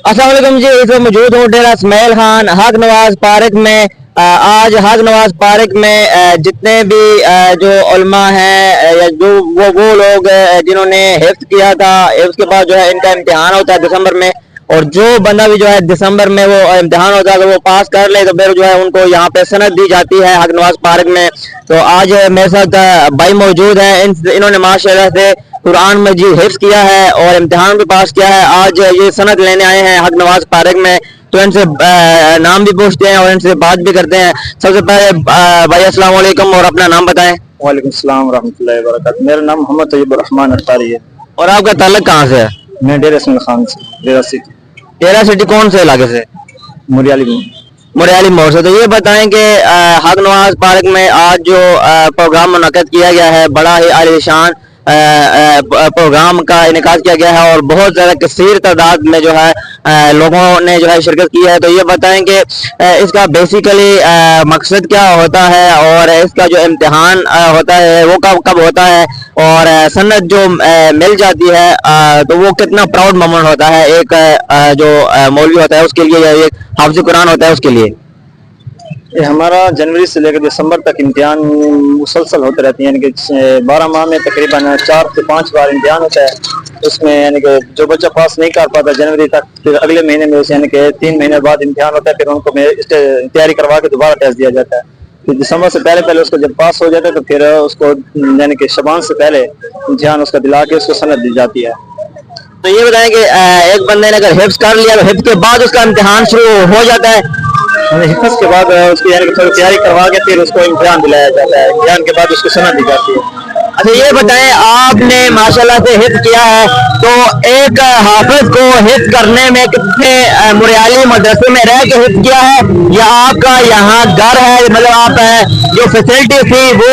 अस्सलाम वालेकुम जी, इस वक्त मौजूद हूँ डेरा इस्माइल खान हक नवाज पार्क में। आज हक नवाज पार्क में जितने भी जो उलमा हैं या जो वो लोग जिन्होंने हिफ्ज़ किया था, हिफ्ज़ के बाद जो है इनका इम्तिहान होता है दिसंबर में, और जो बंदा भी जो है दिसंबर में वो इम्तिहान होता है, अगर वो पास कर ले तो फिर जो है उनको यहाँ पे सनद दी जाती है हक नवाज पार्क में। तो आज मेरे साथ भाई मौजूद है, इन्होंने माशाल्लाह से कुरान मजीद हिफ्ज़ किया है और इम्तिहान भी पास किया है। आज ये सनद लेने आए हैं हक नवाज पार्क में, तो इनसे नाम भी पूछते हैं और इनसे बात भी करते हैं। सबसे पहले भाई अस्सलाम वालेकुम, और अपना नाम बताएं। वालेकुम सलाम रहमतुल्लाहि व बरकातहू। मेरा नाम मोहम्मद तैयब रहमान अख्तारी है। और आपका ताल्लुक कहाँ से है? मैं डेरा इस्माइल खान से, डेरा सिटी। डेरा सिटी कौन से इलाके से? मुरियाली मोड़ से। तो ये बताएं कि हक नवाज पार्क में आज जो प्रोग्राम मुनक्कद किया गया है, बड़ा ही आलीशान प्रोग्राम का इनेकाद किया गया है और बहुत ज़्यादा कसीर तादाद में जो है लोगों ने जो है शिरकत की है। तो ये बताएं कि इसका बेसिकली मकसद क्या होता है और इसका जो इम्तिहान होता है वो कब कब होता है, और सनद जो मिल जाती है तो वो कितना प्राउड मोमेंट होता है एक जो मौलवी होता है उसके लिए, या एक हाफिज़ कुरान होता है उसके लिए। ये हमारा जनवरी से लेकर दिसंबर तक इम्तिहान मुसलसल होते रहते हैं, यानी कि 12 माह में तकरीबन 4 से 5 बार इम्तिहान होता है। उसमें यानी कि जो बच्चा पास नहीं कर पाता जनवरी तक, फिर अगले महीने में यानी कि 3 महीने बाद इम्तिहान होता है, फिर उनको तैयारी करवा के दोबारा टेस्ट दिया जाता है। फिर दिसंबर से पहले उसको जब पास हो जाता है तो फिर उसको यानी कि शबान से पहले इम्तिहान उसका दिला के उसको सनद दी जाती है। तो ये बताएं कि एक बंदे ने अगर हिफ्ज़ कर लिया तो हिफ्ज़ के बाद उसका इम्तिहान शुरू हो जाता है? हिफ्ज़ के बाद उसकी यानी कि थोड़ी तैयारी करवा के फिर उसको इम्तिहान दिलाया जाता है, इम्तिहान के बाद उसको सनद दी जाती है। अच्छा ये बताएं, आपने माशाल्लाह से हिफ्ज़ किया है, तो एक हाफिज को हिफ्ज़ करने में कितने मुरियाली मदरसे में रह के हिफ्ज़ किया है, या आपका यहाँ घर है, मतलब आप जो फैसिलिटी थी वो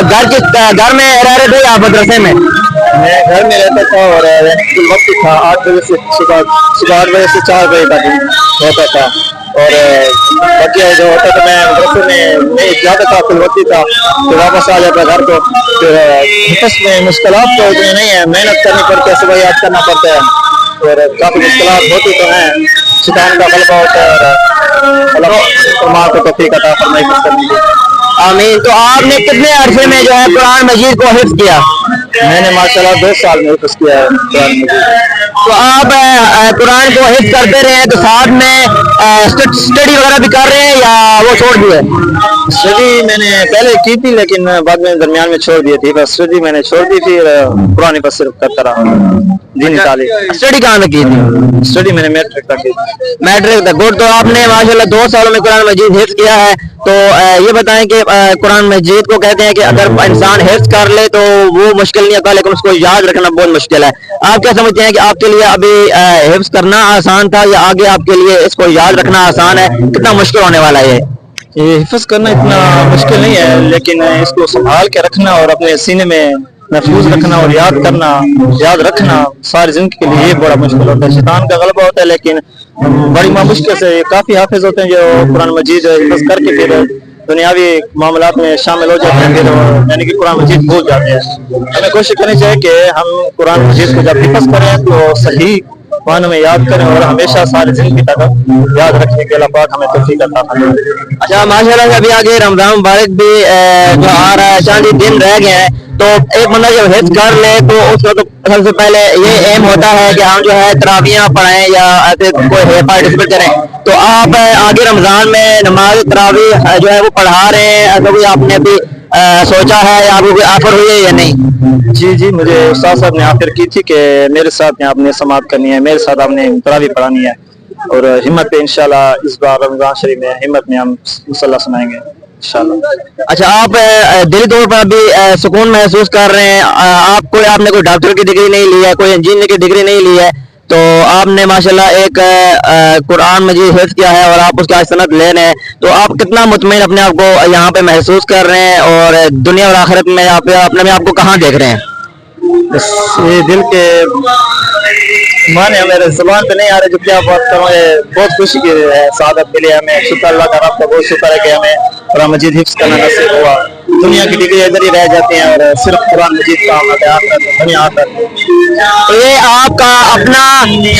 घर में रह रहे थे या मदरसे में? मैं घर में रहता था और वक्त था 8 बजे से सुबह 8 बजे से 4 बजे तक होता था, और बाकी जो होता था मैं मदरसे में नहीं जाता था, फिर वक्ती था तो वापस आ जाता घर को। फिर हिफ्ज़ में मुश्किलात तो इतनी नहीं है, मेहनत करनी पड़ती है, सुबह याद करना पड़ता है, और काफ़ी मुश्किलात होती तो हैं, शैतान का गलबा होता है, अल्लाह को तौफीक अता फरमाए करने की। आमीन। तो आपने कितने अरसे में जो है कुरान मजीद को हिफ्ज़ किया? मैंने माशाल्लाह 2 साल में हिफ्ज़ किया है कुरान मजीद। तो आप कुरान को हिफ्ज़ करते रहे तो साथ में स्टडी वगैरह भी कर रहे हैं या वो छोड़ दिए? स्टडी मैंने पहले की थी लेकिन बाद में दरमियान में छोड़ दी थी, बस स्टडी मैंने छोड़ दी, फिर कुरान पर सिर्फ करता रहा दीनी तालीम। स्टडी कहाँ तक की थी? स्टडी मैंने मैट्रिक तक की। मैट्रिक तक। गुड। तो आपने माशाल्लाह 2 सालों में कुरान मजीद हिफ्ज़ किया है। तो ये बताएं कि कुरान मजीद को कहते हैं कि अगर इंसान हिफ्ज़ कर ले तो वो मुश्किल नहीं होता, लेकिन उसको याद रखना बहुत मुश्किल है। आप क्या समझते हैं कि आपके लिए अभी हिफ्ज़ करना आसान था या आगे आपके लिए इसको याद रखना आसान है? कितना मुश्किल होने वाला है ये हिफ्ज़ करना? इतना मुश्किल नहीं है, लेकिन इसको संभाल के रखना और अपने सीने में महफूज रखना और याद रखना सारी जिंदगी के लिए ये बड़ा मुश्किल होता है। शैतान का गलबा होता है, लेकिन बड़ी मुश्किल से काफ़ी हाफिज होते हैं जो कुरान मजीद हिफ्ज़ करके फिर दुनियावी मामलात में शामिल हो जाते हैं, फिर यानी कि कुरान मजीद भूल जाते हैं। हमें कोशिश करनी चाहिए कि हम कुरान मजीद को जब हिफ्ज़ करें तो सही मानों में याद करें और हमेशा सारी जिंदगी तक याद रखने के अल्लाह पाक हमें तौफीक अता फरमाए। अच्छा माशाल्लाह अभी आगे रमजान मुबारक भी जो आ रहा है, चांद दिन रह गए हैं, तो एक बंदा जब हिफ्ज़ कर ले तो उसको तो सबसे पहले ये एम होता है कि हम जो है तरावियां पढ़ें या ऐसे कोई पार्टिसिपेट करें। तो आप आगे रमजान में नमाज तरावी जो है वो पढ़ा रहे हैं, ऐसा कोई आपने भी सोचा है या आपको कोई ऑफर हुई है या नहीं? जी मुझे उस्ताद साहब ने ऑफर की थी कि मेरे साथ आपने समाअत करनी है, मेरे साथ आपने तरावी पढ़ानी है, और हिम्मत पे इंशाल्लाह इस बार रमजान शरीफ में हिम्मत में हम मुसल्ला सुनाएंगे इंशाल्लाह। अच्छा आप दिली तौर पर अभी सुकून महसूस कर रहे हैं? आपने कोई डॉक्टर की डिग्री नहीं ली है, कोई इंजीनियर की डिग्री नहीं ली है, तो आपने माशाल्लाह एक कुरान मजीद हिफ्ज़ किया है और आप उसका सनद ले रहे हैं, तो आप कितना मुतमईन अपने आप को यहाँ पे महसूस कर रहे हैं और दुनिया और आखिरत में आप अपने में आपको कहाँ देख रहे हैं? ये दिल के माने मेरे ज़ुबान पे नहीं आ रहे जो क्या बात करूँ। बहुत खुशी की है सादत के लिए, हमें शुक्र अल्लाह का, रब का बहुत शुक्र है कि हमें कुरान मजीद हिफ्ज करना नसीब हुआ, दुनिया की डिग्री इधर ही रह जाती हैं और सिर्फ कुरान मजीद काम आता है आखिरत में, दुनिया आखिरत में। तो ये आपका अपना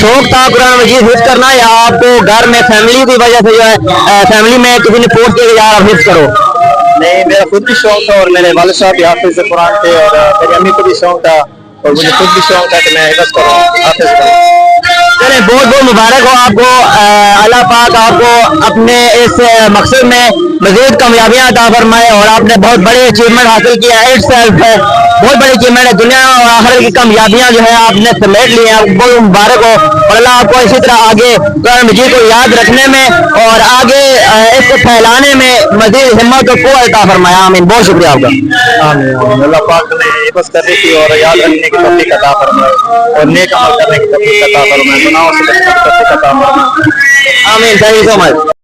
शौक था कुरान मजीद हिफ्ज करना, या आपको घर में फैमिली की वजह से जो है फैमिली में किसी ने फोर्स किया कि यार आप हिफ्ज करो? नहीं, मेरा खुद भी शौक था और मेरे वालिद साहब भी हाफिज कुरान थे और मेरी अम्मी को भी शौक था और मुझे खुद भी शौक था कि मैं हिफ्ज करूँ, हाफिज करूँ। चलिए बहुत बहुत मुबारक हो आपको, अल्लाह पाक आपको अपने इस मकसद में मजीद कामयाबियां अता फरमाए और आपने बहुत बड़े अचीवमेंट हासिल किया है, इट्सेल्फ है बहुत बड़ी अचीवमेंट है, दुनिया और आखिरत की कामयाबियां जो है आपने समेट ली हैं, आपको बहुत मुबारक हो और अल्लाह आपको इसी तरह आगे कुरान मजीद को याद रखने में और आगे इसको फैलाने में मजीद हिम्मत और क़ुव्वत अता फरमाए। आमीन, बहुत शुक्रिया आपका। आमीन। अल्लाह पाक ने हिफ्ज करने की और याद रखने की तौफीक अता फरमाए और नेक अमल करने की तौफीक अता फरमाए, गुनाहों से बचने की तौफीक अता फरमाए। आमीन, थैंक यू सो मच।